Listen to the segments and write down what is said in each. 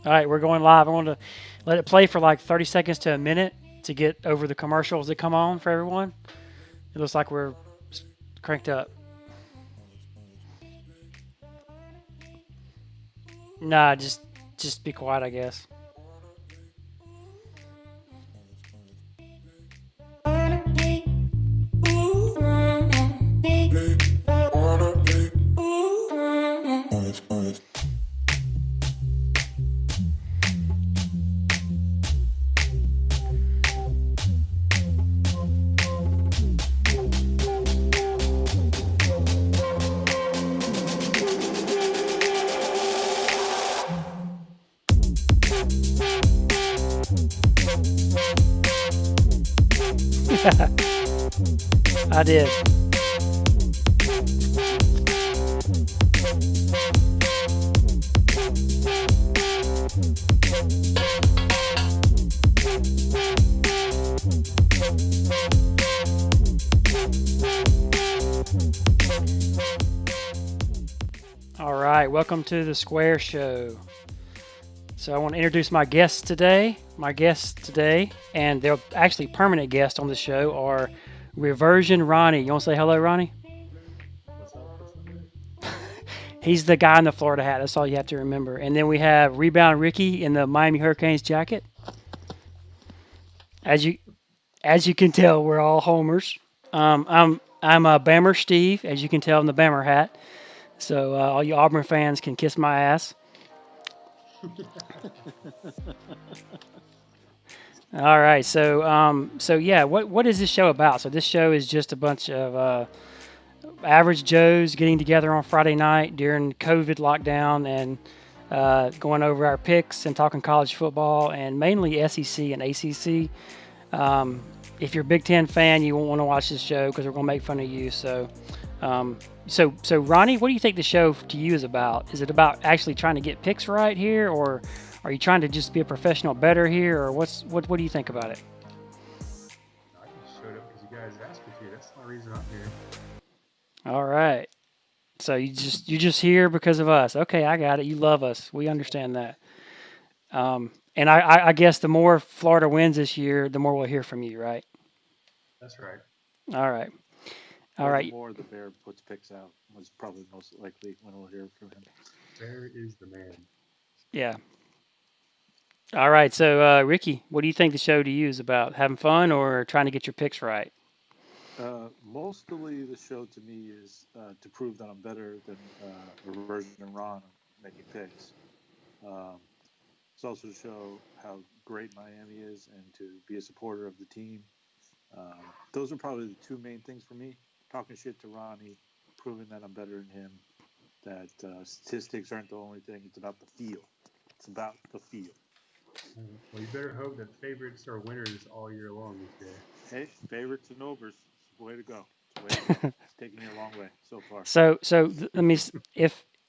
All right, we're going live. I want to let it play for like 30 seconds to a minute to get over the commercials that come on for everyone. It looks like we're cranked up. Nah, just be quiet, I guess. I did. All right, welcome to the Square Show. So I want to introduce my guests today. My guests today, and they're actually permanent guests on the show, are Reversion Ronnie. You want to say hello, Ronnie? What's up? What's up? He's the guy in the Florida hat. That's all you have to remember. And then we have Rebound Ricky in the Miami Hurricanes jacket. As you as you can tell, we're all homers. I'm a Bammer Steve, as you can tell in the Bammer hat. So all you Auburn fans can kiss my ass. All right. So yeah, what is this show about? So this show is just a bunch of average Joes getting together on Friday night during COVID lockdown and going over our picks and talking college football and mainly SEC and ACC. If you're a Big Ten fan, you won't want to watch this show because we're going to make fun of you. So Ronnie, what do you think the show to you is about? Is it about actually trying to get picks right here, or are you trying to just be a professional bettor here, or what do you think about it? I just showed up because you guys asked me to. That's the only reason I'm here. All right. So you just here because of us. Okay, I got it. You love us. We understand that. And I guess the more Florida wins this year, the more we'll hear from you, right? That's right. All right. All Or the right. more the bear puts picks out was probably most likely when we'll hear from him. Where is the man? Yeah. All right. So Ricky, what do you think the show to you is about? Having fun or trying to get your picks right? Mostly the show to me is to prove that I'm better than Reversion and Ron on making picks. Um, it's also to show how great Miami is and to be a supporter of the team. Those are probably the two main things for me. Talking shit to Ronnie, proving that I'm better than him, that statistics aren't the only thing. It's about the feel. It's about the feel. Well, you better hope that favorites are winners all year long this year. Hey, favorites and overs. Way to go. Way to go. It's taken me a long way so far. Let me.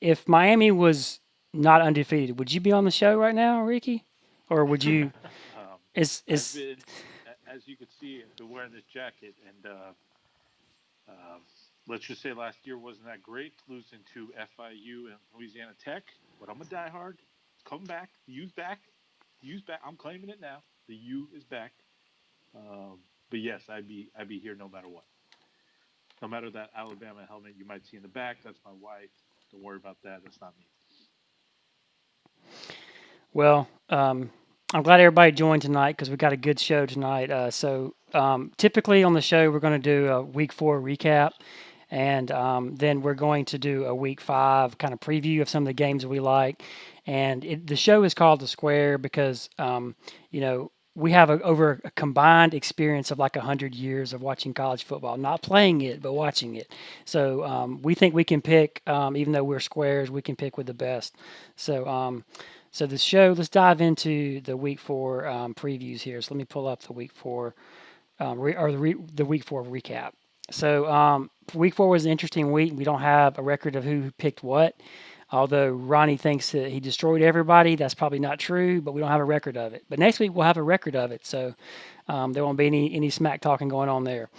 If Miami was not undefeated, would you be on the show right now, Ricky? Or would you? I've Is been, as you can see, I've been wearing this jacket, and uh, let's just say last year wasn't that great, losing to FIU and Louisiana Tech. But I'm a diehard. It's coming back. The U's back. The U's back. I'm claiming it now. The U is back. But yes, I'd be here no matter what. No matter that Alabama helmet you might see in the back, that's my wife. Don't worry about that. That's not me. well, I'm glad everybody joined tonight because we got a good show tonight. Typically on the show we're going to do a week 4 recap, and then we're going to do a week 5 kind of preview of some of the games we like. And the show is called The Square because you know we have over a combined experience of like 100 years of watching college football, not playing it but watching it. So we think we can pick, even though we're squares, we can pick with the best. So the show. Let's dive into the week 4 previews here. So let me pull up the week 4 the week 4 recap. So week 4 was an interesting week. We don't have a record of who picked what. Although Ronnie thinks that he destroyed everybody, that's probably not true. But we don't have a record of it. But next week we'll have a record of it. So there won't be any smack talking going on there.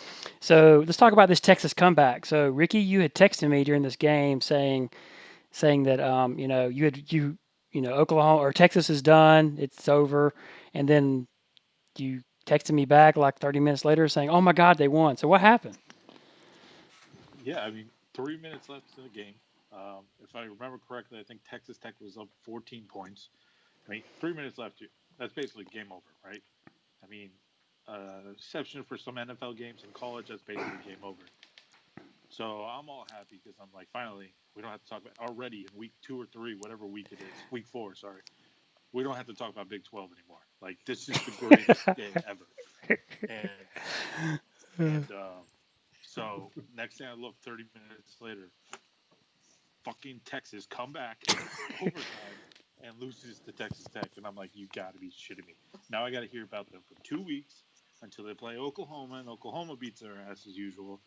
So let's talk about this Texas comeback. So Ricky, you had texted me during this game saying that you know Oklahoma or Texas is done, it's over, and then you texted me back like 30 minutes later saying, "Oh my God, they won." So what happened? Yeah, I mean, 3 minutes left in the game. If I remember correctly, I think Texas Tech was up 14 points. I mean, 3 minutes left. That's basically game over, right? I mean, exception for some NFL games in college, that's basically game over. So I'm all happy because I'm like, finally, we don't have to talk about already in week 2 or 3, whatever week it is, week 4, sorry. We don't have to talk about Big 12 anymore. Like, this is the greatest day ever. And so next thing I look, 30 minutes later, fucking Texas come back overtime and loses to Texas Tech, and I'm like, you got to be shitting me. Now I got to hear about them for 2 weeks until they play Oklahoma, and Oklahoma beats their ass as usual.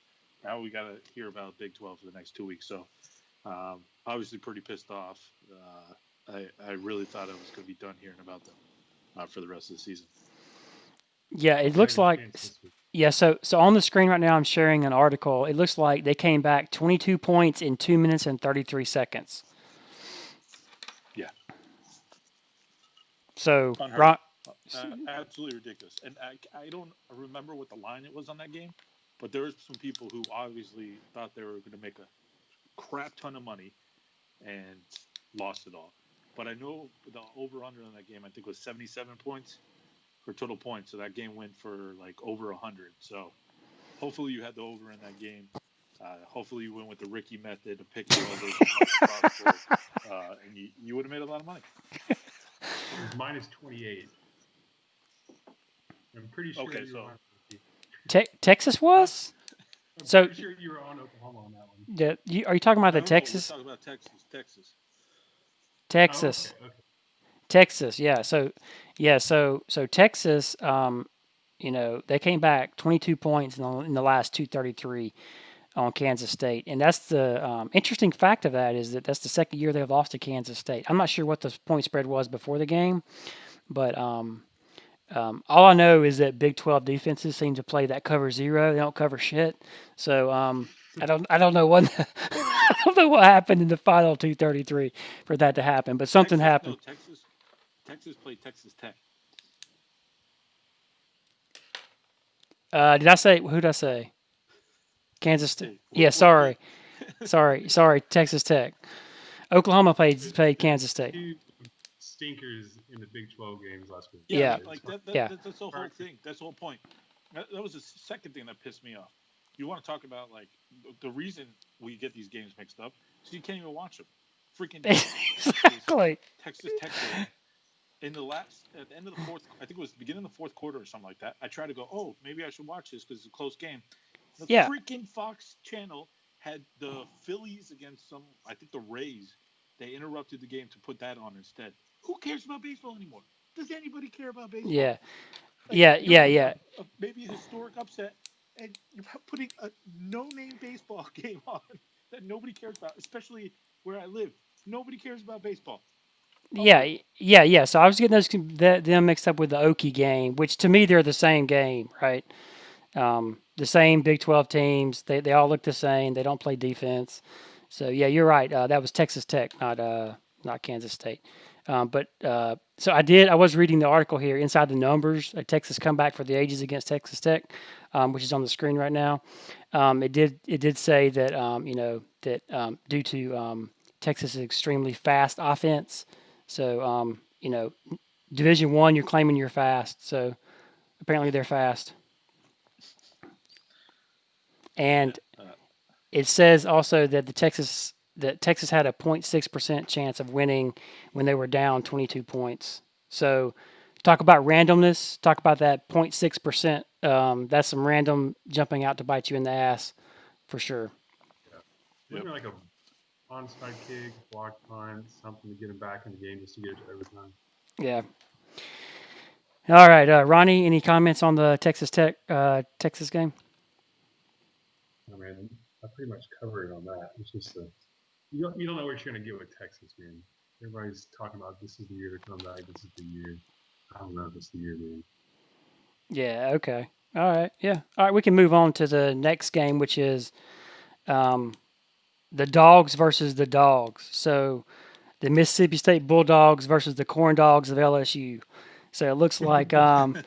Now we got to hear about Big 12 for the next 2 weeks. So obviously pretty pissed off. I really thought I was going to be done hearing about them for the rest of the season. Yeah, it Not looks even a like. chance this week. Yeah, so on the screen right now, I'm sharing an article. It looks like they came back 22 points in 2 minutes and 33 seconds. Yeah, So, unheard of. Absolutely ridiculous. And I don't remember what the line it was on that game, but there was some people who obviously thought they were going to make a crap ton of money and lost it all. But I know the over-under on that game, I think, was 77 points for total points. So that game went for like over 100. So hopefully you had the over in that game. Hopefully you went with the Ricky method of picking all those possible, and you would have made a lot of money. It was minus 28. I'm pretty sure Okay, you so were on. Texas was? I'm So, pretty sure you were on Oklahoma on that one. are you talking about the no, Texas? we're talking about Texas. Texas. Oh, okay. Texas, yeah. So Texas, they came back 22 points in the last 233 on Kansas State, and that's the interesting fact of that is that that's the second year they've lost to Kansas State. I'm not sure what the point spread was before the game, but all I know is that Big 12 defenses seem to play that cover zero. They don't cover shit. So I don't know what I don't know what happened in the final 233 for that to happen, but something happened. Texas played Texas Tech. Did I say who did I say? Kansas State. Hey, Yeah, sorry. Texas Tech. Oklahoma played Kansas State. Two stinkers in the Big 12 games last week. Yeah. Like Yeah. that's the whole thing. That's the whole point. That was the second thing that pissed me off. You want to talk about like the reason we get these games mixed up, so you can't even watch them. Freaking Exactly. Texas Tech game. At the end of the fourth, I think it was the beginning of the fourth quarter or something like that. I tried to go, oh, maybe I should watch this because it's a close game. The freaking Fox channel had the Phillies against I think the Rays. They interrupted the game to put that on instead. Who cares about baseball anymore? Does anybody care about baseball? Yeah. Like, Yeah. Maybe a historic upset, and you're putting a no-name baseball game on that nobody cares about, especially where I live. Nobody cares about baseball. Yeah. So I was getting them mixed up with the Okie game, which to me they're the same game, right? The same Big 12 teams. They all look the same. They don't play defense. So yeah, you're right. That was Texas Tech, not Kansas State. So I was reading the article here, Inside the Numbers, a Texas comeback for the ages against Texas Tech, which is on the screen right now. It did say that due to Texas' extremely fast offense, so Division I, you're claiming you're fast, so apparently they're fast. And it says also that Texas had a 0.6% chance of winning when they were down 22 points. So talk about randomness. Talk about that 0.6%. That's some random jumping out to bite you in the ass for sure. Yeah. Wasn't there like a onside kick, block punt, something to get him back in the game just to get it to overtime? Yeah. All right, Ronnie, any comments on the Texas game? I mean, I pretty much covered it on that. It's just you don't know what you're going to get with Texas, man. Everybody's talking about this is the year to come back. This is the year. I don't know if it's the year, man. Yeah. Okay. All right. Yeah. All right. We can move on to the next game, which is the Dogs versus the Dogs. So the Mississippi State Bulldogs versus the Corn Dogs of LSU. So it looks like the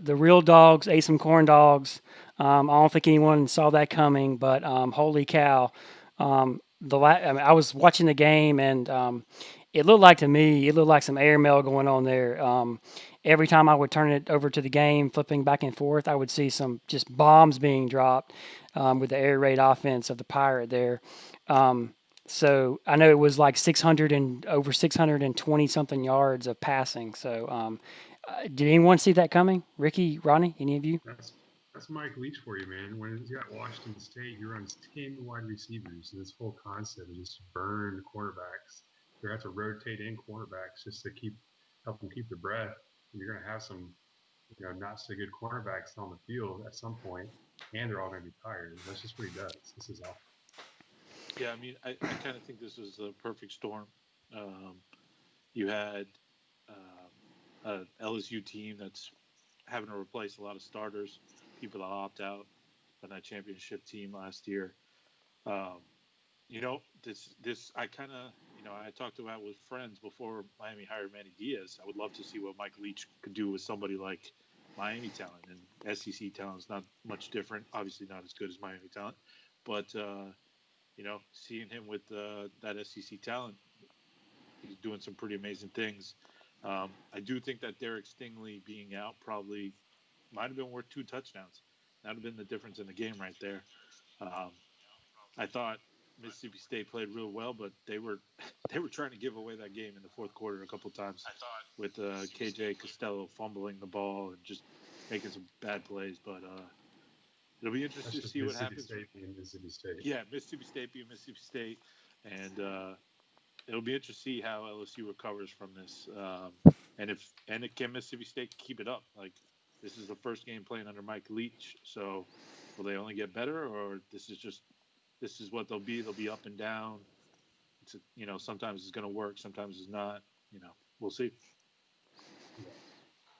real dogs ate some corn dogs. I don't think anyone saw that coming, but holy cow! I mean, I was watching the game and it looked like to me it looked like some airmail going on there. Every time I would turn it over to the game, flipping back and forth, I would see some just bombs being dropped with the air raid offense of the Pirate there. Um, so I know it was like 600 and over 620 something yards of passing. So did anyone see that coming? Ricky, Ronnie, any of you? That's Mike Leach for you, man. When he's got Washington State, he runs 10 wide receivers, and this whole concept is just burn cornerbacks. You have to rotate in cornerbacks just to help them keep their breath. And you're going to have some, not so good cornerbacks on the field at some point, and they're all going to be tired. That's just what he does. This is awful. Yeah, I mean, I kind of think this was the perfect storm. Um, you had a LSU team that's having to replace a lot of starters, people that opt out on that championship team last year. Um, this I kind of I talked about with friends before Miami hired Manny Diaz. I would love to see what Mike Leach could do with somebody like Miami talent, and SEC talent is not much different. Obviously, not as good as Miami talent, but seeing him with that SEC talent, he's doing some pretty amazing things. I do think that Derek Stingley being out probably might have been worth 2 touchdowns. That would have been the difference in the game right there. Um, I thought Mississippi State played real well, but they were they were trying to give away that game in the fourth quarter a couple times with KJ Costello fumbling the ball and just making some bad plays. But it'll be interesting to see what happens. Mississippi State. Yeah, Mississippi State being Mississippi State, and it'll be interesting to see how LSU recovers from this, and can Mississippi State keep it up? Like, this is the first game playing under Mike Leach, so will they only get better, or this is what they'll be? They'll be up and down. Sometimes it's going to work, sometimes it's not. We'll see.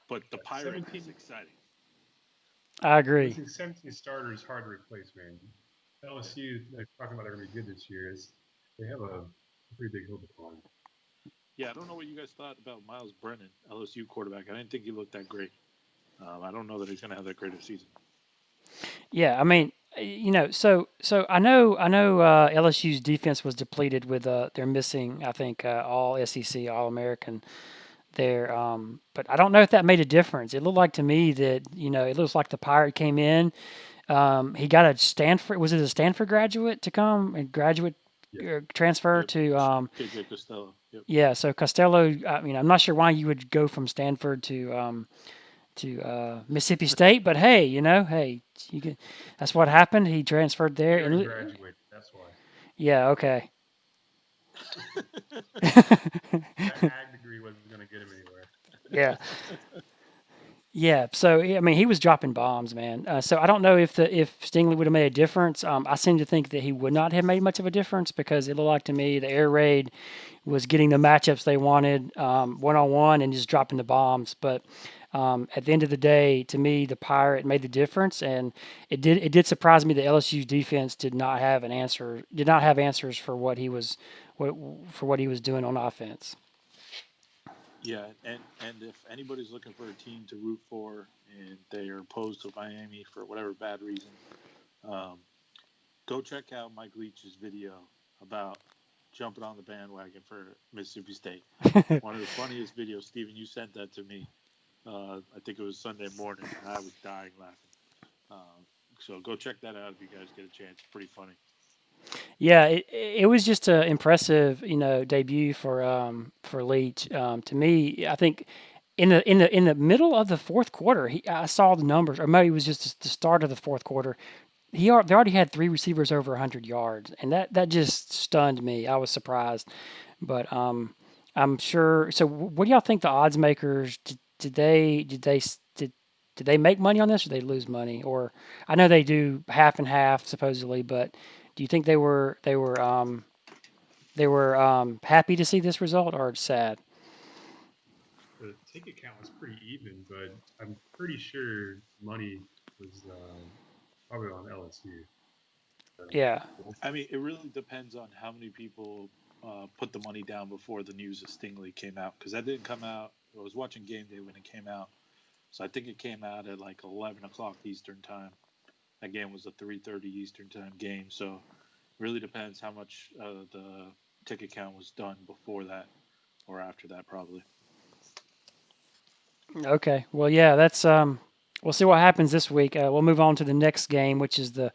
But the Pirates is exciting. I agree. 17 starters hard to replace, man. LSU, they're talking about they're going to be good this year. They have a pretty big hill to climb. Yeah, I don't know what you guys thought about Miles Brennan, LSU quarterback. I didn't think he looked that great. I don't know that he's going to have that great of a season. Yeah, I mean, so I know LSU's defense was depleted with they're missing I think all SEC All American there, but I don't know if that made a difference. It looked like to me that it looks like the Pirate came in. He got a Stanford. Was it a Stanford graduate to come and graduate transfer to? KJ Costello. Yep. Yeah, so Costello. I mean, I'm not sure why you would go from Stanford to Mississippi State, but hey, that's what happened. He transferred there. And graduated. That's why. Yeah. Okay. That ag degree wasn't going to get him anywhere. Yeah. Yeah. So I mean, he was dropping bombs, man. So I don't know if Stingley would have made a difference. I seem to think that he would not have made much of a difference because it looked like to me the air raid was getting the matchups they wanted one on one and just dropping the bombs. But at the end of the day, to me, the Pirate made the difference, and it did surprise me that LSU's defense did not have answers for what he was doing on offense. Yeah, and if anybody's looking for a team to root for and they are opposed to Miami for whatever bad reason, go check out Mike Leach's video about jumping on the bandwagon for Mississippi State. One of the funniest videos, Steven, you sent that to me. I think it was Sunday morning, and I was dying laughing. So go check that out if you guys get a chance. It's pretty funny. Yeah, it was just an impressive, debut for Leach. To me, I think in the middle of the fourth quarter, I saw the numbers, or maybe it was just the start of the fourth quarter. They already had 3 receivers over 100 yards, and that just stunned me. I was surprised, but I'm sure. So, what do y'all think the odds makers did they make money on this, or did they lose money? Or I know they do half and half supposedly, but do you think they were happy to see this result or sad? The ticket count was pretty even, but I'm pretty sure money was probably on LSU. Yeah. I mean, it really depends on how many people put the money down before the news of Stingley came out, because that didn't come out. I was watching game day when it came out, so I think it came out at like 11 o'clock Eastern time. That game was a 3:30 Eastern time game, so really depends how much the ticket count was done before that or after that, probably. Okay. Well, yeah, that's we'll see what happens this week. We'll move on to the next game, which is the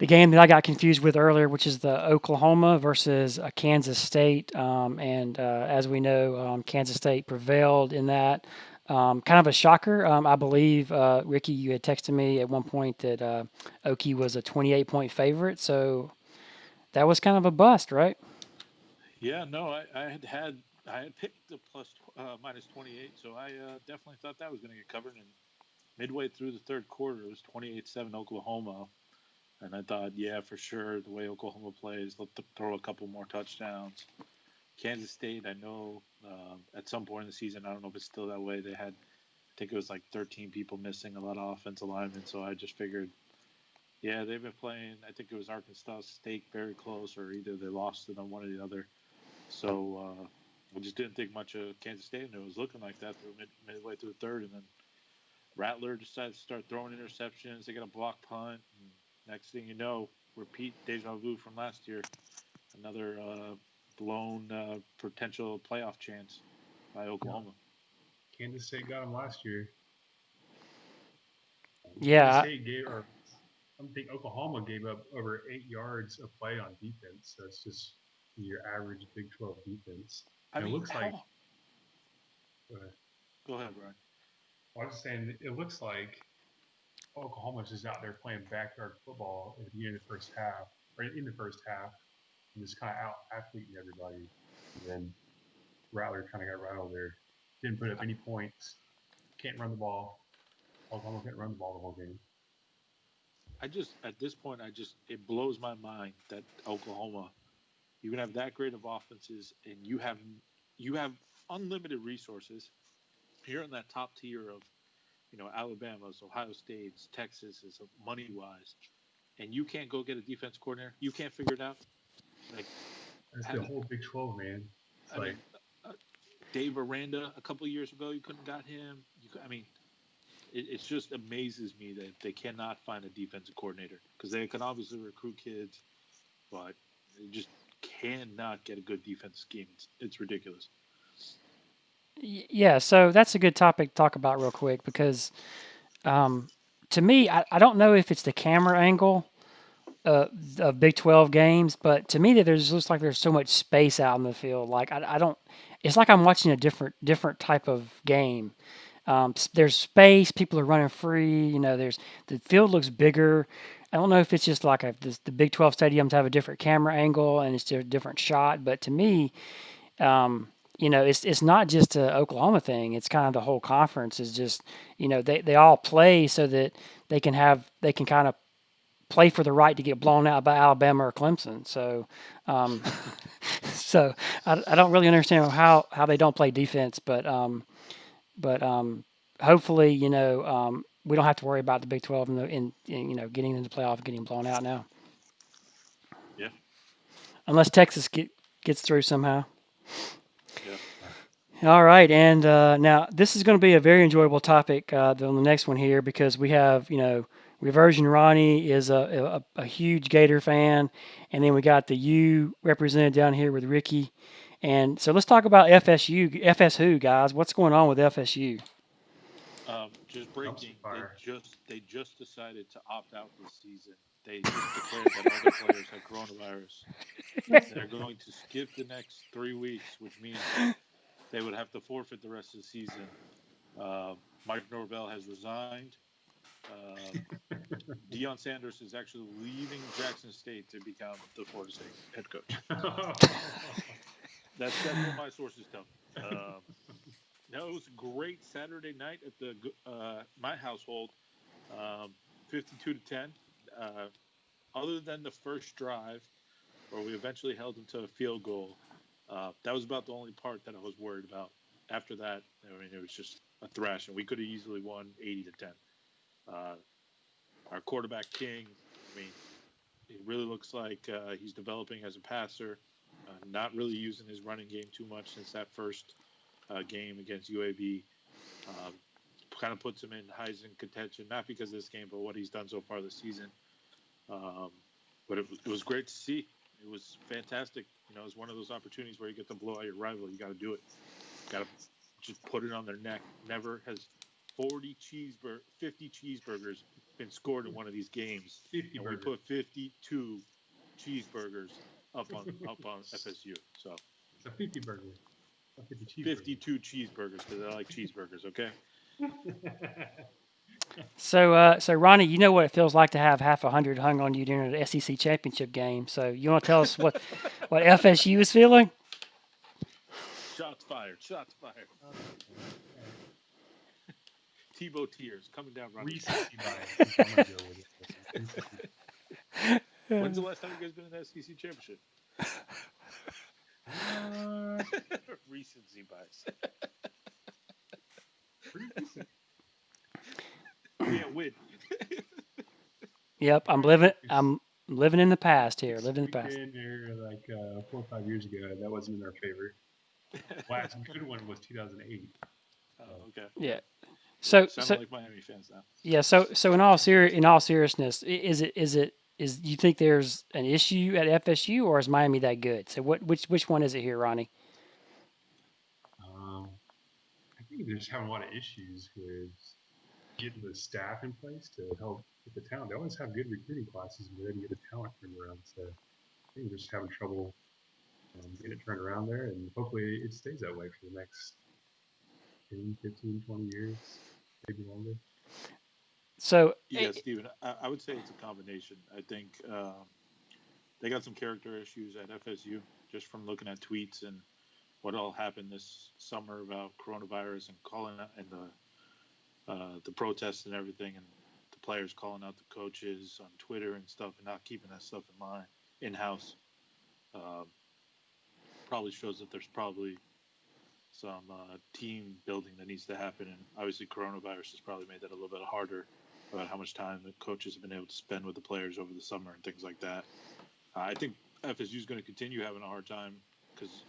game that I got confused with earlier, which is the Oklahoma versus Kansas State. And as we know, Kansas State prevailed in that. Kind of a shocker. I believe, Ricky, you had texted me at one point that Okie was a 28-point favorite. So that was kind of a bust, right? Yeah, no, I had picked the minus 28, so I definitely thought that was going to get covered. And midway through the third quarter, it was 28-7 Oklahoma. And I thought, yeah, for sure, the way Oklahoma plays, they'll throw a couple more touchdowns. Kansas State, I know at some point in the season, I don't know if it's still that way, I think it was like 13 people missing, a lot of offensive linemen. So I just figured, yeah, they've been playing, I think it was Arkansas State very close, or either they lost it on one or the other. So we just didn't think much of Kansas State, and it was looking like that through midway through the third. And then Rattler decided to start throwing interceptions. They got a block punt. And next thing you know, repeat deja vu from last year. Another blown potential playoff chance by Oklahoma. Kansas State got them last year. Yeah. Kansas State I think Oklahoma gave up over 8 yards of play on defense. So it's just your average Big 12 defense. I mean, it looks like. Go ahead, Brian. I was just saying, it looks like Oklahoma's just out there playing backyard football at the end of the first half, and just kind of out athleting everybody. And then Rattler kind of got right over there. Didn't put up any points. Can't run the ball. Oklahoma can't run the ball the whole game. At this point, it blows my mind that Oklahoma, you can have that great of offenses, and you have unlimited resources. You're in that top tier of, Alabama's, Ohio State's, Texas's, money wise, and you can't go get a defense coordinator. You can't figure it out. Like, that's the whole Big 12, man. I mean, Dave Aranda a couple of years ago, you couldn't got him. It just amazes me that they cannot find a defensive coordinator, because they can obviously recruit kids, but they just cannot get a good defensive scheme. It's ridiculous. Yeah, so that's a good topic to talk about real quick because to me, I don't know if it's the camera angle of Big 12 games, but to me, that looks like there's so much space out in the field. Like I don't, it's like I'm watching a different type of game. There's space, people are running free. The field looks bigger. I don't know if it's just like the Big 12 stadiums have a different camera angle and it's a different shot, but to me, it's not just a Oklahoma thing. It's kind of the whole conference is just, they all play so that they can kind of play for the right to get blown out by Alabama or Clemson. So, so I don't really understand how they don't play defense, but hopefully, we don't have to worry about the Big 12 in getting into the playoff and getting blown out now. Yeah. Unless Texas gets through somehow. Yeah. All right, and now this is going to be a very enjoyable topic on the next one here because we have, Reversion Ronnie is a huge Gator fan, and then we got the U represented down here with Ricky. And so let's talk about FSU, guys. What's going on with FSU? Just breaking. They just decided to opt out this season. They just declared that all their players have coronavirus. They're going to skip the next 3 weeks, which means they would have to forfeit the rest of the season. Mike Norvell has resigned. Deion Sanders is actually leaving Jackson State to become the Florida State head coach. That's what my sources tell me. No, it was a great Saturday night at my household, 52-10. Other than the first drive, where we eventually held them to a field goal, that was about the only part that I was worried about. After that, it was just a thrashing. We could have easily won 80-10. Our quarterback King, it really looks like he's developing as a passer. not really using his running game too much since that first game against UAB. Um, kind of puts him in Heisman contention, not because of this game, but what he's done so far this season. Um, but it was great to see. It was fantastic. You know, it's one of those opportunities where you get to blow out your rival. You got to do it. Got to just put it on their neck. Never has 50 cheeseburgers been scored in one of these games. 50 and burgers. we put 52 cheeseburgers up on FSU. So It's a 50 burger. A 50 cheeseburger. 52 cheeseburgers because I like cheeseburgers. Okay. So Ronnie, you know what it feels like to have half 100 hung on you during the SEC championship game. So you want to tell us what FSU is feeling? Shots fired. Shots fired. Tebow tears coming down. Recency bias. I'm gonna go with it. Recency. When's the last time you guys been in the SEC championship? Recency bias. Pretty decent. Can't win. Yep, I'm living in the past here. Living in the We past. been there like 4 or 5 years ago. That wasn't in our favor. Last good one was 2008. Oh, okay. Yeah. So Sound like Miami fans now. yeah. So in all seriousness, is you think there's an issue at FSU, or is Miami that good? So which one is it here, Ronnie? I think they're just having a lot of issues with getting the staff in place to help with the talent. They always have good recruiting classes, but they didn't get the talent turned around. So I think they're just having trouble getting it turned around there, and hopefully it stays that way for the next 10, 15, 20 years, maybe longer. So Yeah, Steven, I would say it's a combination. I think they got some character issues at FSU just from looking at tweets and what all happened this summer about coronavirus and calling out and the protests and everything, and the players calling out the coaches on Twitter and stuff and not keeping that stuff in mind in-house. Probably shows that there's probably some team building that needs to happen, and obviously coronavirus has probably made that a little bit harder about how much time the coaches have been able to spend with the players over the summer and things like that. I think FSU is going to continue having a hard time because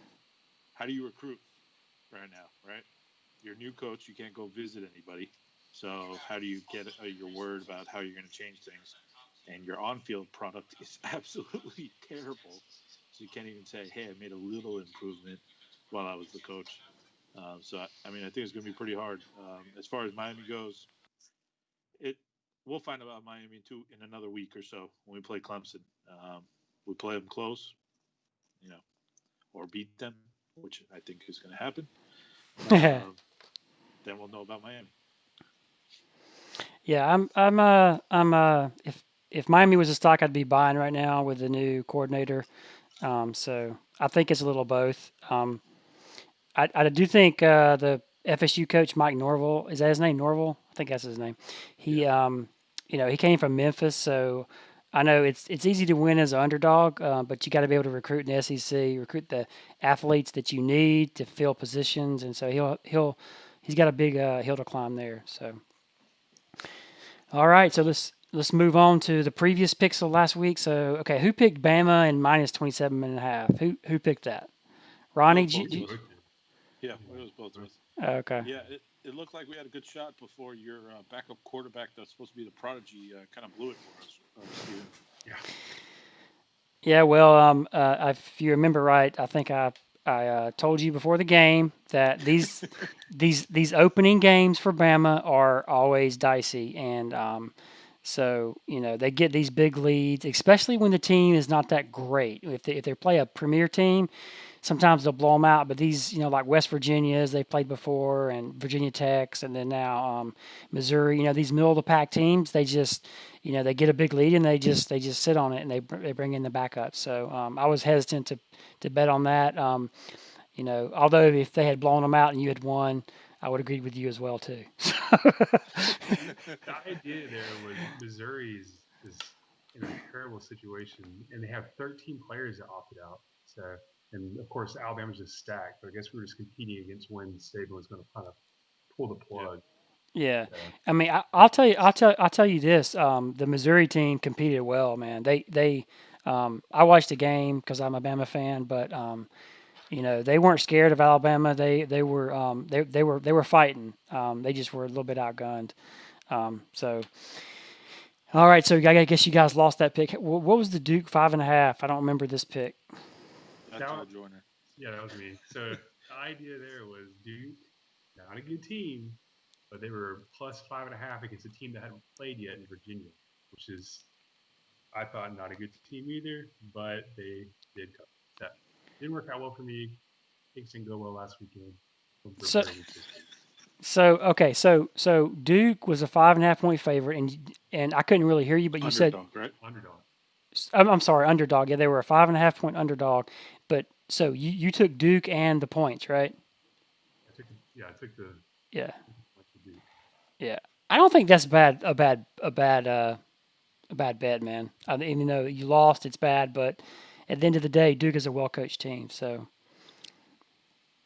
how do you recruit right now, right? You're a new coach, you can't go visit anybody. So how do you get your word about how you're going to change things? And your on-field product is absolutely terrible. So you can't even say, hey, I made a little improvement while I was the coach. So, I mean, I think it's going to be pretty hard. As far as Miami goes, we'll find out about Miami too in another week or so when we play Clemson. We play them close, or beat them, which I think is going to happen. Then we'll know about Miami. Yeah, if Miami was a stock, I'd be buying right now with the new coordinator. So I think it's a little both. I do think the FSU coach Mike Norvell, is that his name? Norvell, I think that's his name. He he came from Memphis, so I know it's easy to win as an underdog, but you got to be able to recruit in the SEC, recruit the athletes that you need to fill positions, and so he's got a big hill to climb there. So. All right, so let's move on to the previous picks of last week. So, okay, who picked Bama and minus 27.5? Who picked that? Ronnie? Yeah, it was both of us. Okay. Yeah, it looked like we had a good shot before your backup quarterback that's supposed to be the prodigy kind of blew it for us, Steven. Yeah. Yeah, well, if you remember right, I think I told you before the game that these opening games for Bama are always dicey, and so they get these big leads, especially when the team is not that great. If they play a premier team, sometimes they'll blow them out. But these, like West Virginia's they've played before, and Virginia Tech's, and then now Missouri. These middle of the pack teams, they just they get a big lead and they just sit on it and they bring in the backup. So I was hesitant to bet on that. Although if they had blown them out and you had won, I would agree with you as well too. The idea there was Missouri is in a terrible situation, and they have 13 players that opted out. So, and of course Alabama's just stacked. But I guess we were just competing against when Saban was going to kind of pull the plug. Yeah, I mean, I'll tell you this. The Missouri team competed well, man. They I watched the game because I'm a Bama fan, but they weren't scared of Alabama. They were fighting. They just were a little bit outgunned. So all right, so I guess you guys lost that pick. What was the Duke 5.5? I don't remember this pick. That's all Joyner. Yeah, that was me. So the idea there was Duke, not a good team, but they were plus 5.5 against a team that hadn't played yet in Virginia, which is, I thought, not a good team either, but they did cover. That didn't work out well for me. Things didn't go well last weekend. So Duke was a 5.5 point favorite, and I couldn't really hear you, but you Underdog, said right? Underdog. I'm sorry, underdog. Yeah, they were a 5.5 point underdog, but so you took Duke and the points, right? I took the Yeah, Duke. yeah. I don't think that's a bad bet, man. Even though you lost, it's bad, but at the end of the day, Duke is a well coached team. So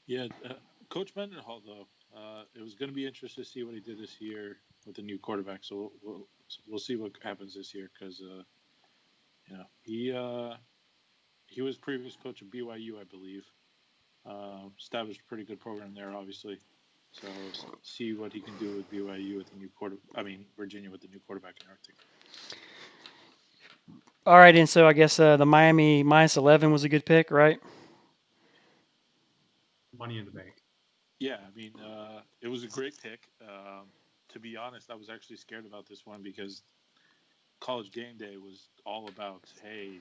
Yeah, Coach Mendenhall though, it was going to be interesting to see what he did this year with the new quarterback. So we'll see what happens this year because he was previous coach of BYU, I believe. Established a pretty good program there, obviously. So see what he can do with BYU with the new Virginia with the new quarterback and everything. all right, and so I guess the Miami -11 was a good pick, right? Money in the bank. Yeah, it was a great pick. To be honest, I was actually scared about this one because College Game Day was all about, hey,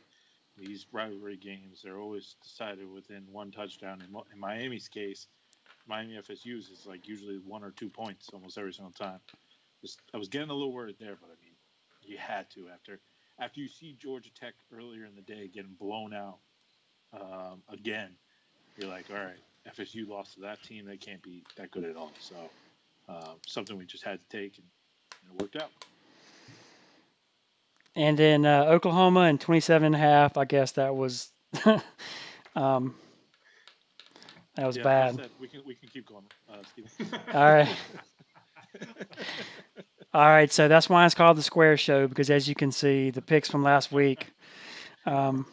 these rivalry games, they're always decided within one touchdown. In Miami's case, Miami FSU's is like usually 1 or 2 points almost every single time. I was getting a little worried there, but you had to after you see Georgia Tech earlier in the day getting blown out again. You're like, all right, FSU lost to that team. They can't be that good at all. So something we just had to take, and it worked out. And then Oklahoma and 27.5. I guess that was that was bad. Said, we can keep going. All right. All right, so that's why it's called the Square Show because, as you can see, the picks from last week, and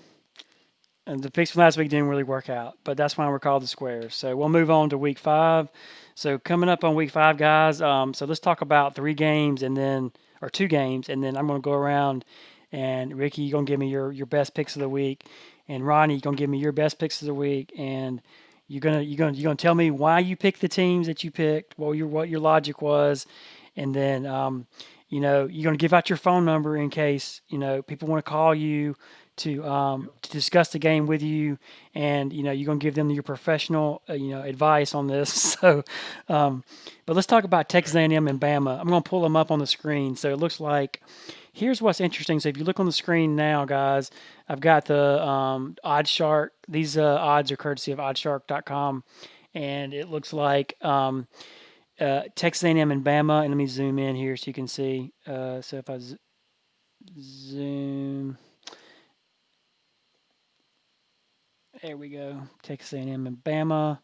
the picks from last week didn't really work out. But that's why we're called the Squares. So we'll move on to Week 5. So coming up on Week 5, guys. So let's talk about 3 games or 2 games, and then I'm going to go around, and Ricky, you're going to give me your best picks of the week, and Ronnie, you're going to give me your best picks of the week, and you're gonna tell me why you picked the teams that you picked, what your logic was, and then you're going to give out your phone number in case people want to call you to discuss the game with you, and you're going to give them your professional advice on this. So, but let's talk about Texas A&M and Bama. I'm going to pull them up on the screen. So it looks like here's what's interesting. So if you look on the screen now, guys, I've got the OddsShark. These odds are courtesy of OddsShark.com, and it looks like Texas A&M and Bama. And let me zoom in here so you can see. So if I zoom, there we go. Texas A&M and Bama,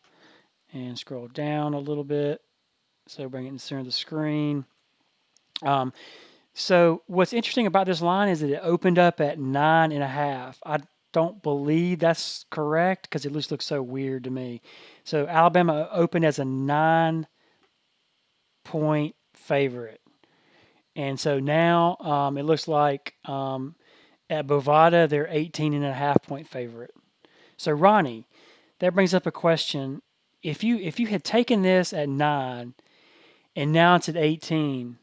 and scroll down a little bit. So bring it in the center of the screen. So what's interesting about this line is that it opened up at 9.5. I don't believe that's correct because it just looks so weird to me. So Alabama opened as a 9-point favorite. And so now it looks like at Bovada, they're 18.5-point favorite. So Ronnie, that brings up a question. If you had taken this at 9 and now it's at 18,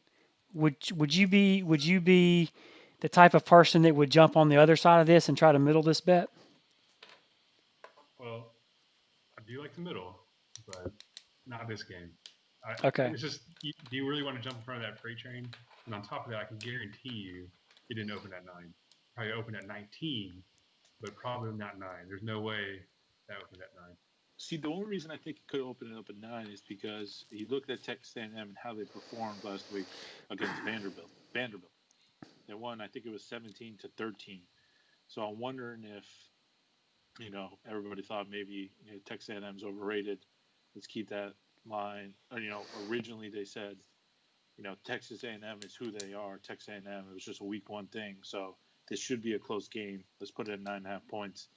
would you be the type of person that would jump on the other side of this and try to middle this bet? Well, I do like the middle, but not this game. Okay. It's just, do you really want to jump in front of that freight train? And on top of that, I can guarantee you it didn't open at 9. Probably opened at 19, but probably not 9. There's no way that opened at 9. See, the only reason I think it could open it up at 9 is because he looked at Texas A&M and how they performed last week against Vanderbilt. They won, I think it was 17-13. So I'm wondering if, everybody thought maybe Texas A&M's overrated. Let's keep that line. Or, originally they said, Texas A&M is who they are. Texas A&M, it was just a week 1 thing. So this should be a close game. Let's put it at 9.5 points.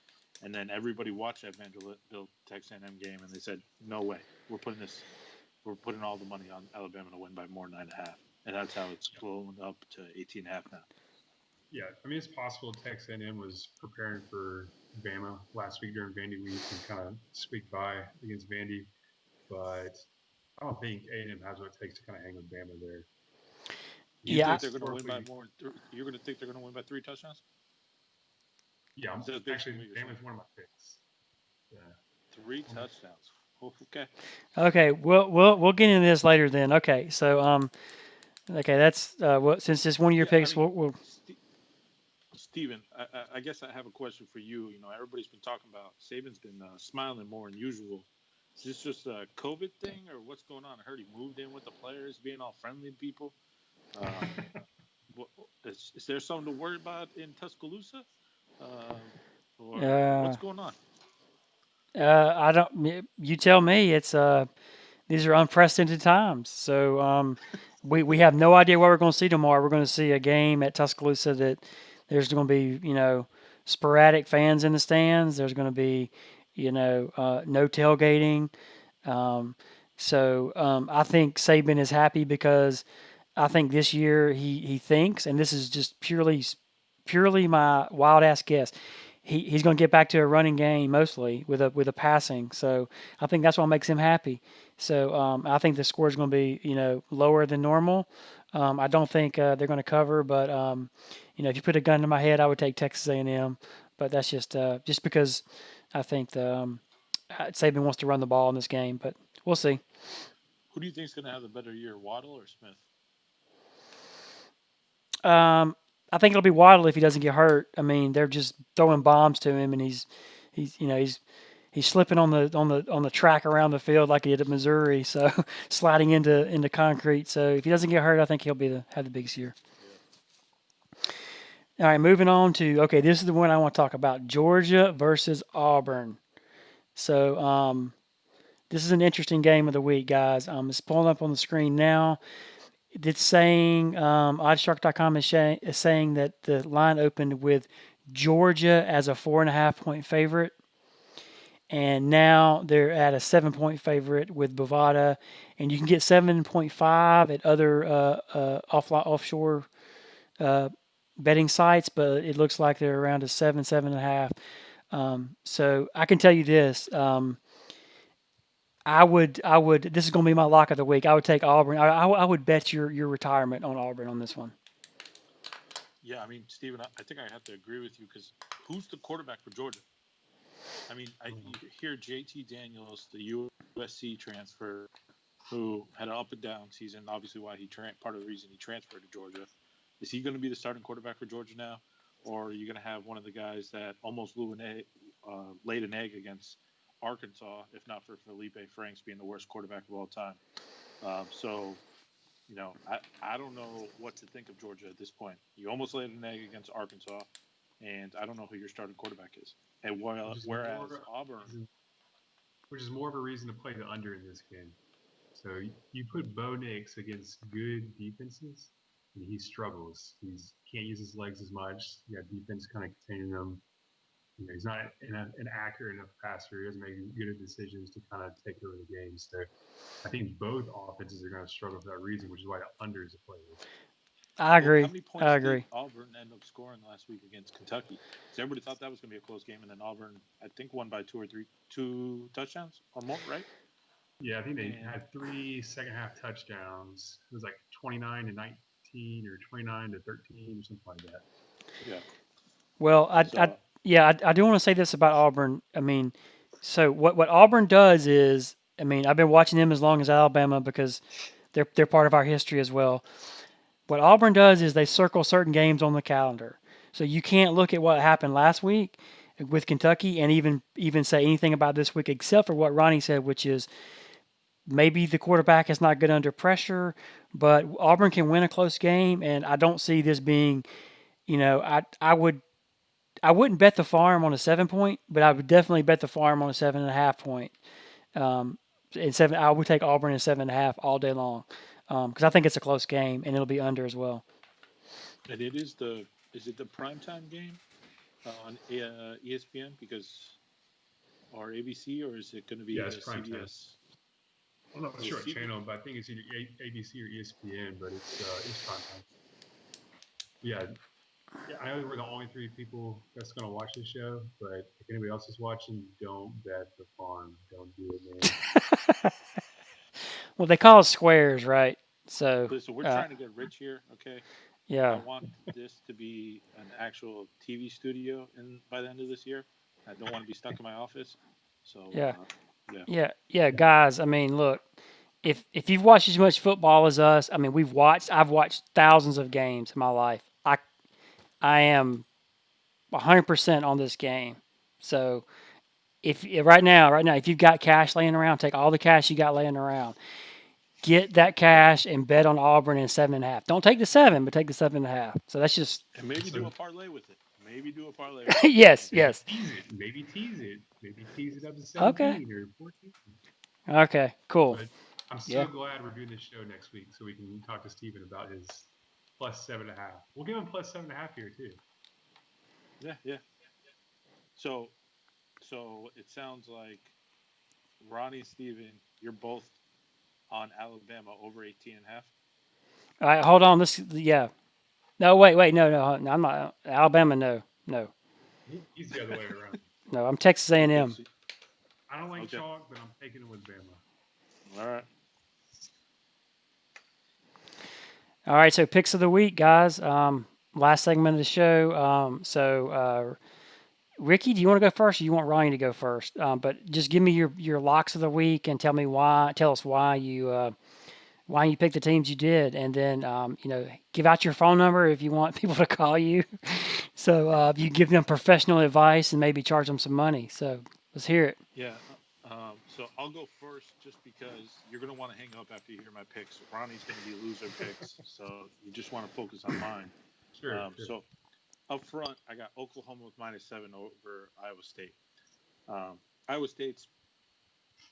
And then everybody watched that Vanderbilt Texas A&M game, and they said, "No way, we're putting all the money on Alabama to win by more than 9.5." And that's how it's blown up to 18.5 now. Yeah, I mean, it's possible Texas A&M was preparing for Bama last week during Vandy week and kind of squeaked by against Vandy, but I don't think A&M has what it takes to kind of hang with Bama there. You Yeah, think they're going to win by more? You're going to think they're going to win by 3 touchdowns? Yeah, That's actually, basically what you're Bama's one of my picks. Yeah. 3 touchdowns. Oh, okay. Okay, we'll get into this later then. Okay, so okay, that's since it's one of your Yeah, I picks, mean, we'll Steven, I guess I have a question for you. You know, everybody's been talking about Saban's been smiling more than usual. Is this just a COVID thing, or what's going on? I heard he moved in with the players, being all friendly to people. Is there something to worry about in Tuscaloosa, or what's going on? I don't. You tell me. It's these are unprecedented times. So we have no idea what we're going to see tomorrow. We're going to see a game at Tuscaloosa that there's going to be sporadic fans in the stands. There's going to be no tailgating. I think Saban is happy because I think this year he thinks, and this is just purely my wild ass guess. He's going to get back to a running game mostly with a passing. So I think that's what makes him happy. So I think the score is going to be lower than normal. I don't think they're going to cover, but if you put a gun to my head, I would take Texas A&M. But that's just because I think Saban wants to run the ball in this game. But we'll see. Who do you think is going to have the better year, Waddle or Smith? I think it'll be Waddle if he doesn't get hurt. I mean, they're just throwing bombs to him, and he's slipping on the track around the field like he did at Missouri, so sliding into concrete. So if he doesn't get hurt, I think he'll have the biggest year. All right, moving on to this is the one I want to talk about: Georgia versus Auburn. So this is an interesting game of the week, guys. It's pulling up on the screen now. It's saying oddshark.com is saying that the line opened with Georgia as a 4.5 point favorite, and now they're at a 7 point favorite with Bovada, and you can get 7.5 at other offshore betting sites, but it looks like they're around a 7.5. So I can tell you this. I would. This is going to be my lock of the week. I would take Auburn. I would bet your retirement on Auburn on this one. Yeah, I mean, Steven, I think I have to agree with you because who's the quarterback for Georgia? I mean, you hear JT Daniels, the USC transfer, who had an up and down season. Obviously, why part of the reason he transferred to Georgia. Is he going to be the starting quarterback for Georgia now, or are you going to have one of the guys that almost laid an egg against Arkansas, if not for Felipe Franks being the worst quarterback of all time? I don't know what to think of Georgia at this point. You almost laid an egg against Arkansas, and I don't know who your starting quarterback is. And whereas Auburn, which is more of a reason to play the under in this game. So you put Bo Nix against good defenses, and he struggles. He can't use his legs as much. You got defense kind of containing him. He's not an accurate enough passer. He doesn't make good decisions to kind of take over the game. So I think both offenses are going to struggle for that reason, which is why the under is a play. I agree. How many points did Auburn end up scoring last week against Kentucky? Because everybody thought that was going to be a close game, and then Auburn, I think, won by 2 touchdowns or more, right? Yeah, I think they had 3 second-half touchdowns. It was like 29-19 or 29-13 or something like that. Yeah. Well, I do want to say this about Auburn. I mean, so what Auburn does is, I mean, I've been watching them as long as Alabama because they're part of our history as well. What Auburn does is they circle certain games on the calendar. So you can't look at what happened last week with Kentucky and even say anything about this week except for what Ronnie said, which is maybe the quarterback is not good under pressure, but Auburn can win a close game, and I don't see this being, I wouldn't bet the farm on a 7 point, but I would definitely bet the farm on a 7.5 point. I would take Auburn at 7.5 all day long because I think it's a close game and it'll be under as well. And it is the is it the primetime game on ESPN or ABC, or is it going to be Yeah, it's prime time. CBS? I'm not Is it sure what CBS? channel, but I think it's either ABC or ESPN. But it's prime time. Yeah, yeah. I know we're the only three people that's gonna watch this show, but if anybody else is watching, don't bet the farm. Don't do it, man. Well, they call us squares, right? So, Listen, we're trying to get rich here, okay? I yeah, want this to be an actual TV studio by the end of this year. I don't want to be stuck in my office. So, yeah, yeah. yeah, guys. I mean, look, if you've watched as much football as us, I mean, I've watched thousands of games in my life. I am 100% on this game. So if right now, if you've got cash laying around, take all the cash you got laying around, get that cash and bet on Auburn in 7.5. Don't take the 7, but take the 7.5. So that's just And maybe So do a parlay with it. Maybe do a parlay with it. yes, maybe yes. tease it. Maybe tease it. Maybe tease it up to Okay, 17 or 14. okay, cool. But I'm Yeah, so glad we're doing this show next week so we can talk to Steven about his plus 7.5. We'll give him plus 7.5 here too. Yeah, yeah. So, it sounds like Ronnie and Steven, you're both on Alabama over 18.5. all right, hold on. Yeah. No, wait, no, I'm not. Alabama, no. He's the other way around. No, I'm Texas Okay, A&M. so, I don't like okay. chalk, but I'm taking it with Bama. All right. All right, so picks of the week, guys. Last segment of the show. Ricky, do you want to go first, or you want Ronnie to go first? But just give me your locks of the week and tell me why. Tell us why you picked the teams you did, and then give out your phone number if you want people to call you. So you give them professional advice and maybe charge them some money. So let's hear it. Yeah. So I'll go first just because you're going to want to hang up after you hear my picks. Ronnie's going to be loser picks. So you just want to focus on mine. Sure, sure. So up front, I got Oklahoma with -7 over Iowa State. Iowa State's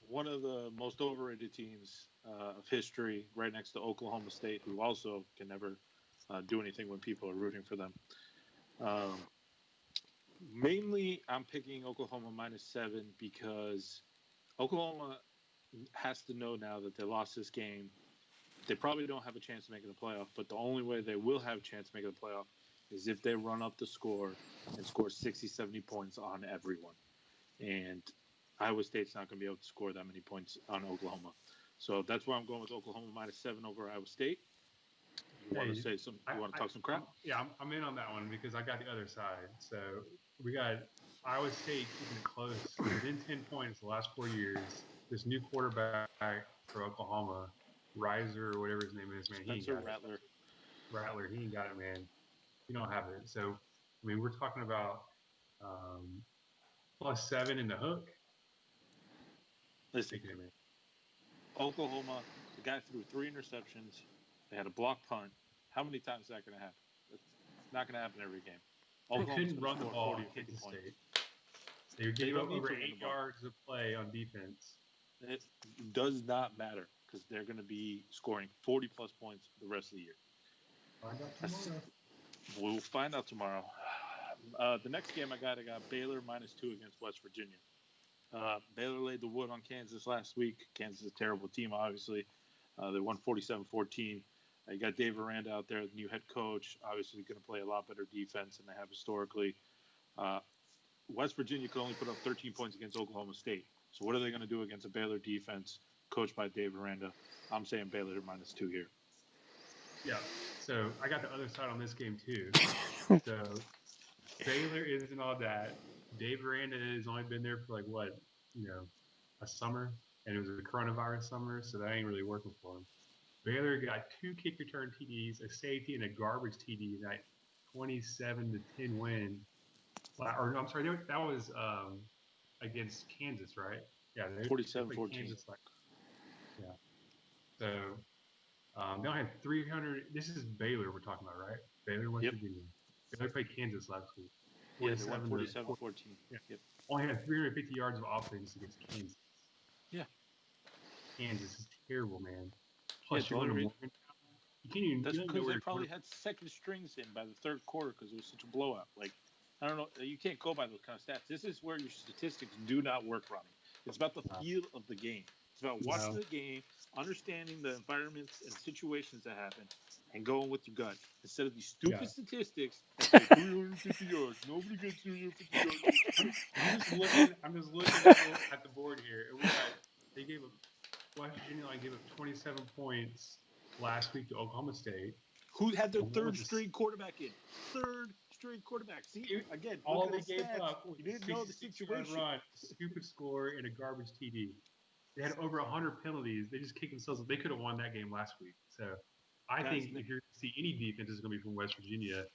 one of the most overrated teams of history, right next to Oklahoma State, who also can never do anything when people are rooting for them. Mainly, I'm picking Oklahoma -7 because Oklahoma has to know now that they lost this game. They probably don't have a chance to make the playoff, but the only way they will have a chance to make the playoff is if they run up the score and score 60, 70 points on everyone. And Iowa State's not going to be able to score that many points on Oklahoma. So that's why I'm going with Oklahoma -7 over Iowa State. You want to say some? You want to talk some crap? I'm in on that one because I got the other side. So we got Iowa State keeping it close within 10 points the last 4 years. This new quarterback for Oklahoma, Riser or whatever his name is, man, he ain't Spencer got Rattler. it. Rattler, he ain't got it, man. You don't have it. So I mean, we're talking about +7 in the hook. Listen, Oklahoma, the guy threw 3 interceptions. They had a block punt. How many times is that going to happen? It's not going to happen every game. They couldn't run the ball in Kansas State. They gave up over 8 yards of play on defense. It does not matter because they're going to be scoring 40-plus points the rest of the year. Find out tomorrow. We'll find out tomorrow. The next game I got Baylor -2 against West Virginia. Baylor laid the wood on Kansas last week. Kansas is a terrible team, obviously. They won 47-14. You got Dave Aranda out there, the new head coach, obviously going to play a lot better defense than they have historically. West Virginia could only put up 13 points against Oklahoma State. So what are they going to do against a Baylor defense coached by Dave Aranda? I'm saying Baylor -2 here. Yeah. So I got the other side on this game too. So Baylor isn't all that. Dave Aranda has only been there for a summer, and it was a coronavirus summer, so that ain't really working for him. Baylor got 2 kick return TDs, a safety, and a garbage TD in that 27-10 win. Or I'm sorry, that was against Kansas, right? Yeah, 47-14. Kansas. Yeah. So they only had 300. This is Baylor we're talking about, right? Baylor, West Virginia. Baylor played Kansas last week. 47-14. Yeah. Yep. Only had 350 yards of offense against Kansas. Yeah. Kansas is terrible, man. Plus, Plus, you go to Morgantown. You can't even. That's You don't know because where they your probably had second strings in by the third quarter because it was such a blowout. Like, I don't know. You can't go by those kind of stats. This is where your statistics do not work, Ronnie. It's about the feel of the game. It's about watching No. the game, understanding the environments and situations that happen, and going with your gut instead of these stupid Yeah. statistics that say 350 yards. Nobody gets 350 yards. I'm just looking at the board here. And they gave up. West Virginia gave up 27 points last week to Oklahoma State. Who had their And what third was string quarterback in? Third string quarterback. See, again, all look at they the gave stats. up was You didn't know the 66-yard situation. run, stupid score, and a garbage TD. They had over 100 penalties. They just kicked themselves. They could have won that game last week. So I Guys, think if you see any defense, is going to be from West Virginia,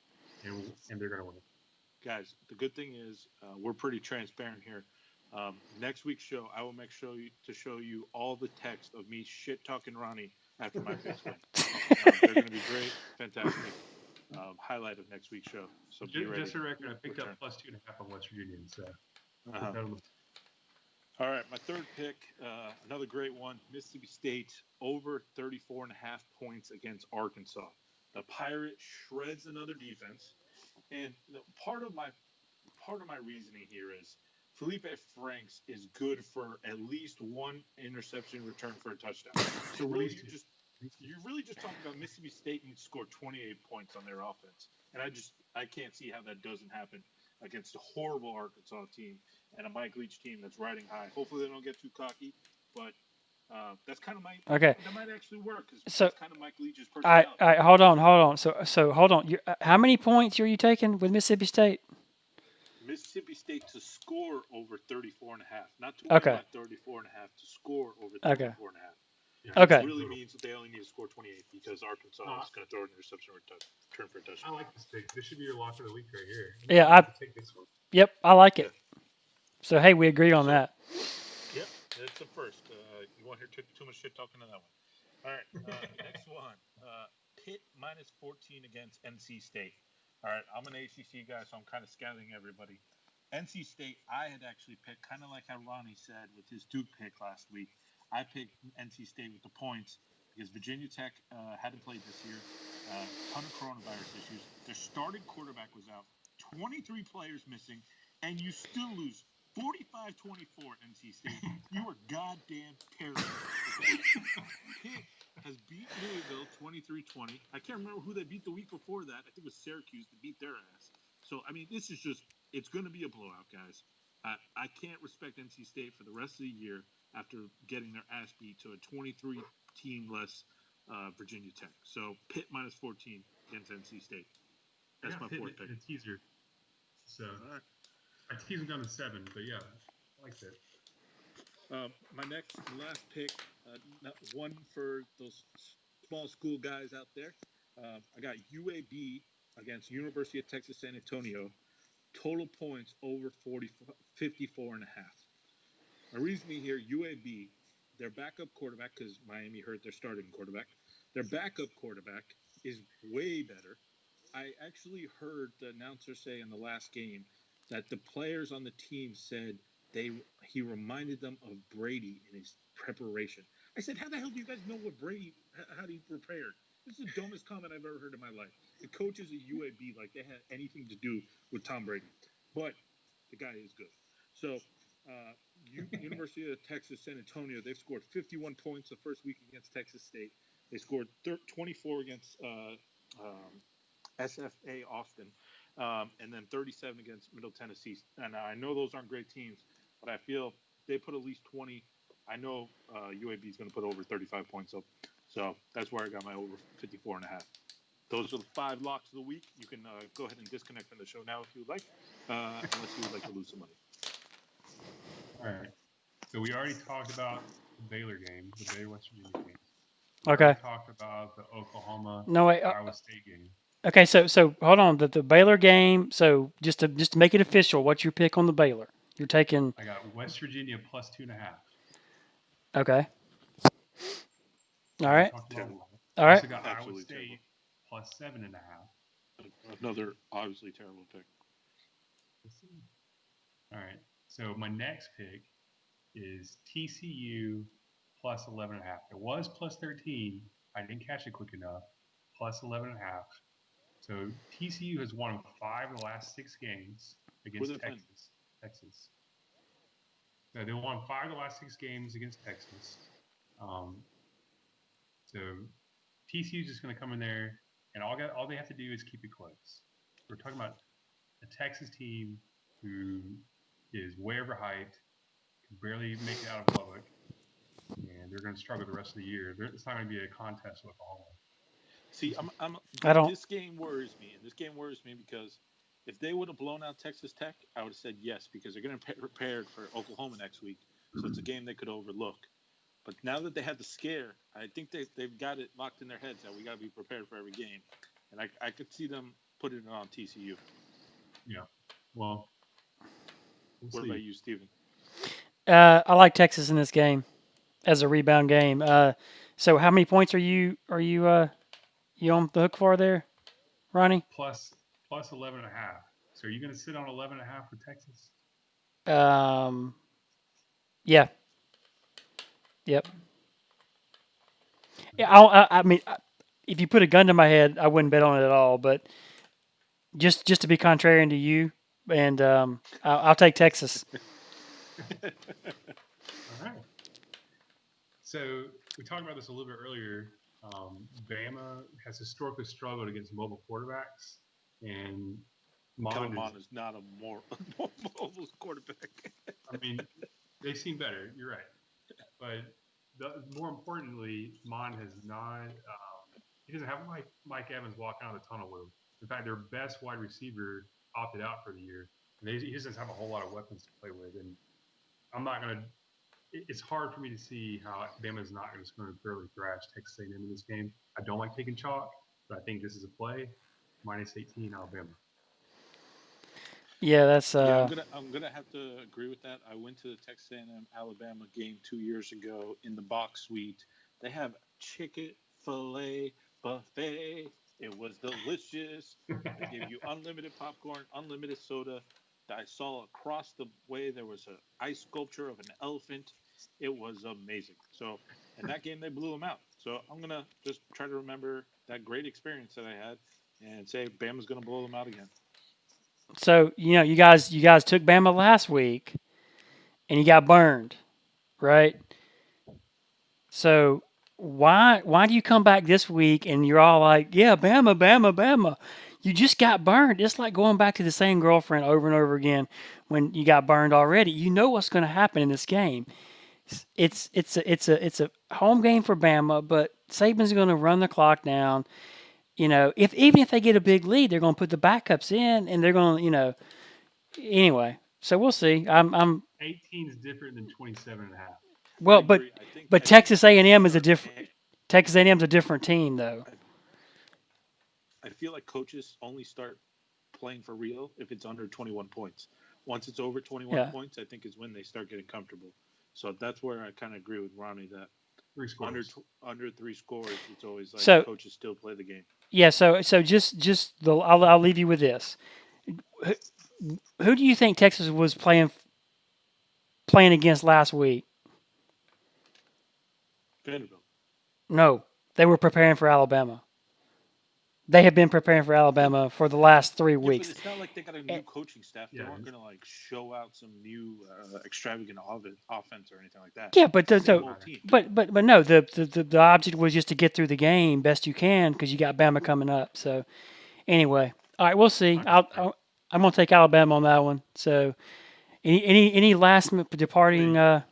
and they're going to win. Guys, the good thing is we're pretty transparent here. Next week's show, I will make sure to show you all the text of me shit talking Ronnie after my picks win. They're going to be great, fantastic. Highlight of next week's show. So be ready. Just a record, I picked Return. up +2.5 on West Virginia. So All right, my third pick, another great one, Mississippi State over 34.5 points against Arkansas. The Pirate shreds another defense, and part of my reasoning here is Felipe Franks is good for at least one interception return for a touchdown. So really, you're really just talking about Mississippi State needs to score 28 points on their offense, and I can't see how that doesn't happen against a horrible Arkansas team and a Mike Leach team that's riding high. Hopefully, they don't get too cocky, but that's kind of Okay. that might actually work because So- that's kind of Mike Leach's personality. All right, hold on. So hold on. How many points are you taking with Mississippi State? Mississippi State to score over 34.5, not to Okay. win by 34.5, to score over Okay. 34.5. Okay. Which really means that they only need to score 28 because Arkansas is going to throw an interception return for a touchdown. I like this pick. This should be your lock of the week right here. Yeah, I take this one. Yep, I like it. So hey, we agree on that. Yep, that's the first. You won't hear too much shit talking on that one. All right, next one. Pitt minus 14 against NC State. All right, I'm an ACC guy, so I'm kind of scouting everybody. NC State, I had actually picked, kind of like how Ronnie said with his Duke pick last week. I picked NC State with the points because Virginia Tech hadn't played this year. Ton of coronavirus issues. Their starting quarterback was out. 23 players missing, and you still lose 45-24, NC State. You are goddamn terrible. Pitt has beat Louisville 23-20. I can't remember who they beat the week before that. I think it was Syracuse that beat their ass. So, I mean, this is just, it's going to be a blowout, guys. I can't respect NC State for the rest of the year after getting their ass beat to a 23-team less Virginia Tech. So, Pitt minus 14 against NC State. That's my fourth pick. A teaser. So, All right. I teased him down to 7, but yeah, I like that. My last pick, one for those small school guys out there. I got UAB against University of Texas San Antonio. Total points over 54.5. My reasoning here, UAB, their backup quarterback, because Miami hurt their starting quarterback, their backup quarterback is way better. I actually heard the announcer say in the last game that the players on the team said he reminded them of Brady in his preparation. I said, how the hell do you guys know what Brady, how he prepared? This is the dumbest comment I've ever heard in my life. The coaches at UAB, like they had anything to do with Tom Brady. But the guy is good. So, University of Texas San Antonio, they've scored 51 points the first week against Texas State. They scored 24 against SFA Austin, and then 37 against Middle Tennessee. And I know those aren't great teams, but I feel they put at least 20. I know UAB is going to put over 35 points up. So that's where I got my over 54.5. Those are the 5 locks of the week. You can go ahead and disconnect from the show now if you would like, unless you would like to lose some money. All right. So we already talked about the Baylor game, the Baylor West Virginia game. Okay. We talked about the Oklahoma Iowa State game. Okay, so hold on. The Baylor game. So just to make it official, what's your pick on the Baylor? You're taking. I got West Virginia plus 2.5. Okay. All right. All right. I also got Iowa State plus 7.5. Another obviously terrible pick. All right. So my next pick is TCU plus 11.5. It was plus 13. I didn't catch it quick enough. plus 11.5. So TCU has won 5 of the last 6 games against Who they playing? Texas. So they won 5 of the last 6 games against Texas. So TCU is just going to come in there, and all they have to do is keep it close. We're talking about a Texas team who is way overhyped, can barely make it out of Lubbock, and they're going to struggle the rest of the year. It's not going to be a contest with Oklahoma. See, I don't. This game worries me, and this game worries me because if they would have blown out Texas Tech, I would have said yes because they're going to prepare for Oklahoma next week, so it's a game they could overlook. But now that they had the scare, I think they've got it locked in their heads that we got to be prepared for every game, and I could see them putting it on TCU. Yeah. Well, What about you, Steven? I like Texas in this game as a rebound game. So how many points are you you on the hook for there, Ronnie? plus 11.5. So are you going to sit on 11.5 for Texas? Yeah. Yep. Yeah. I mean, if you put a gun to my head, I wouldn't bet on it at all. But just to be contrarian to you, and I'll take Texas. All right. So we talked about this a little bit earlier. Bama has historically struggled against mobile quarterbacks, and Kellen Mond is not a more mobile quarterback. I mean, they seem better. You're right, but more importantly, Mond has not. He doesn't have Mike Evans walking out of the tunnel with him. In fact, their best wide receiver opted out for the year, and he doesn't have a whole lot of weapons to play with. And I'm not going to. It's hard for me to see how Bama's not going to thoroughly thrash Texas A&M in this game. I don't like taking chalk, but I think this is a play. Minus 18 Alabama. Yeah, that's. Yeah, I'm gonna have to agree with that. I went to the Texas A&M Alabama game 2 years ago in the box suite. They have Chick-fil-A buffet. It was delicious. They gave you unlimited popcorn, unlimited soda. I saw across the way there was an ice sculpture of an elephant. It was amazing. So, in that game they blew them out. So I'm gonna just try to remember that great experience that I had and say Bama's gonna blow them out again. So you guys took Bama last week, and you got burned, right? So why do you come back this week and you're all like, yeah, Bama, Bama, Bama? You just got burned. It's like going back to the same girlfriend over and over again when you got burned already. You know what's going to happen in this game. It's a home game for Bama, but Saban's going to run the clock down. If even if they get a big lead, they're going to put the backups in, and they're going to, anyway. So we'll see. I'm 18 is different than 27.5. well, but Texas A&M is a different. Texas A&M is a different team, though. I feel like coaches only start playing for real if it's under 21 points. Once it's over 21 points, I think is when they start getting comfortable. So that's where I kind of agree with Ronnie that 3 scores. under 3 scores, it's always like coaches still play the game. Yeah. So I'll leave you with this. Who do you think Texas was playing against last week? Vanderbilt. No, they were preparing for Alabama. They have been preparing for Alabama for the last 3 weeks. But it's not like they got a new coaching staff. They aren't going to show out some new extravagant offense or anything like that. Yeah, but no, the object was just to get through the game best you can because you got Bama coming up. So anyway, all right, we'll see. I'm gonna take Alabama on that one. So any last departing? Wait,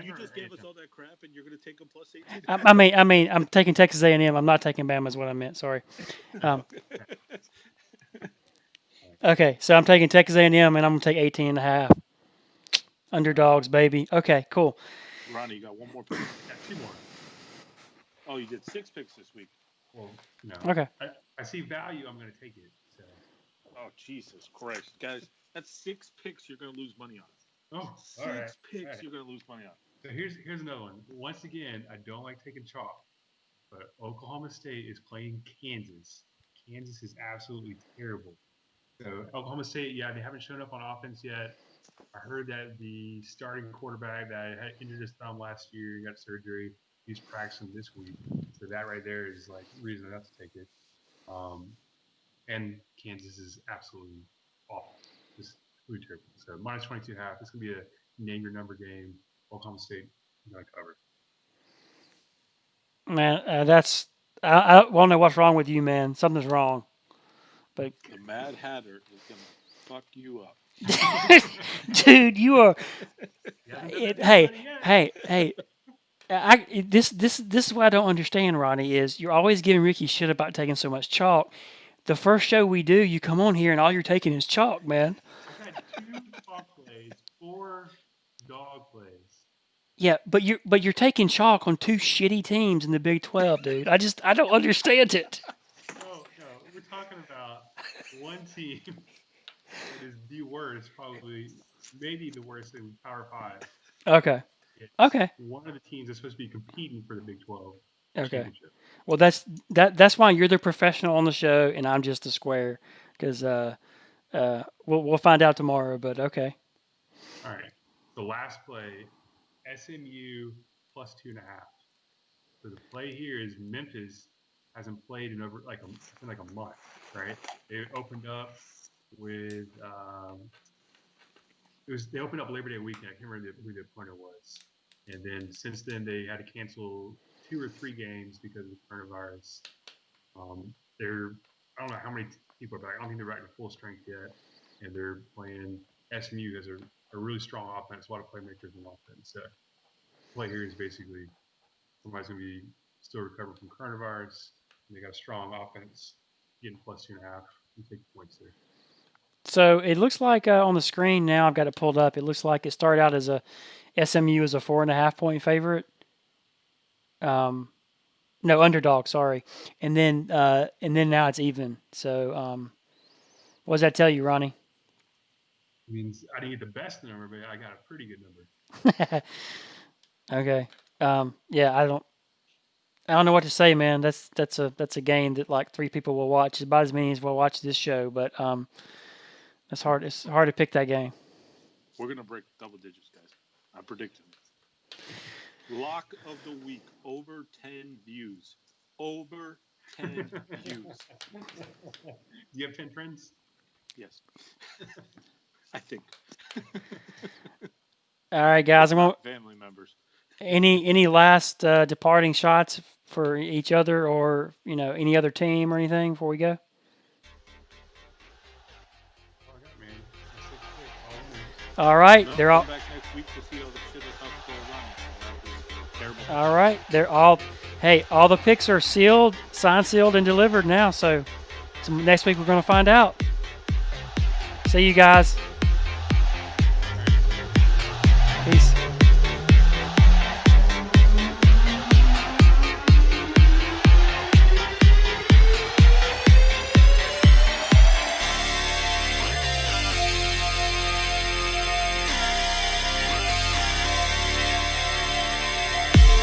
you just gave us all that crap, and you're going to take them plus 18. I mean, I'm taking Texas A&M. I'm not taking Bama. Is what I meant. Sorry. Okay, so I'm taking Texas A&M, and I'm gonna take 18.5. Underdogs, baby. Okay, cool. Ronnie, you got one more pick. Yeah, 2 more. Oh, you did 6 picks this week. Well, no. Okay. I see value. I'm going to take it. So. Oh, Jesus Christ, guys! That's 6 picks you're going to lose money on. Oh, 6 picks you're going to lose money on. So here's another one. Once again, I don't like taking chalk, but Oklahoma State is playing Kansas. Kansas is absolutely terrible. So Oklahoma State, yeah, they haven't shown up on offense yet. I heard that the starting quarterback that had injured his thumb last year, got surgery. He's practicing this week. So that right there is like reason enough to take it. And Kansas is absolutely awful. Just really terrible. So minus 22.5. It's going to be a name your number game. Oklahoma State going to cover. Man, that's I want to know what's wrong with you, man. Something's wrong. But The Mad Hatter is gonna fuck you up. dude, you are. Yeah, Hey. This is what I don't understand, Ronnie. Is you're always giving Ricky shit about taking so much chalk. The first show we do, you come on here and all you're taking is chalk, man. I've had 2 chalk plays, 4 dog plays. Yeah, but you're taking chalk on 2 shitty teams in the Big 12, dude. I don't understand it. No, we're talking about one team that is the worst, probably, maybe the worst in Power 5. Okay. It's Okay. one of the teams that's supposed to be competing for the Big 12 Okay. championship. Well, that's why you're the professional on the show and I'm just the square, because we'll find out tomorrow. But okay. All right. The last play, SMU plus 2.5. So the play here is Memphis hasn't played in over like a month, right? They opened up with they opened up Labor Day weekend. I can't remember who the opponent was, and then since then they had to cancel 2 or 3 games because of the coronavirus. I don't know how many people are back. I don't think they're back to full strength yet, and they're playing SMU has a really strong offense, a lot of playmakers in offense. So play here is basically somebody's going to be still recovering from coronavirus, and they got a strong offense, getting plus 2.5. You take the points there. So it looks like on the screen now, I've got it pulled up. It looks like it started out as SMU as a 4.5 point favorite. No, underdog. Sorry, and then now it's even. So what does that tell you, Ronnie? It means I didn't get the best number, but I got a pretty good number. Okay. Yeah, I don't know what to say, man. That's a game that like 3 people will watch. About as many as will watch this show, but it's hard to pick that game. We're gonna break double digits, guys. I'm predicting. Lock of the week, over 10 views. Over 10 views. Do you have 10 friends? Yes. I think. All right, guys. I want family members. any last departing shots for each other, or any other team or anything before we go. All right, No, they're all. come back next week to see all the shit that's up for Ronnie. All right, they're all. Hey, all the picks are sealed, signed, sealed, and delivered now. So next week we're going to find out. See you guys.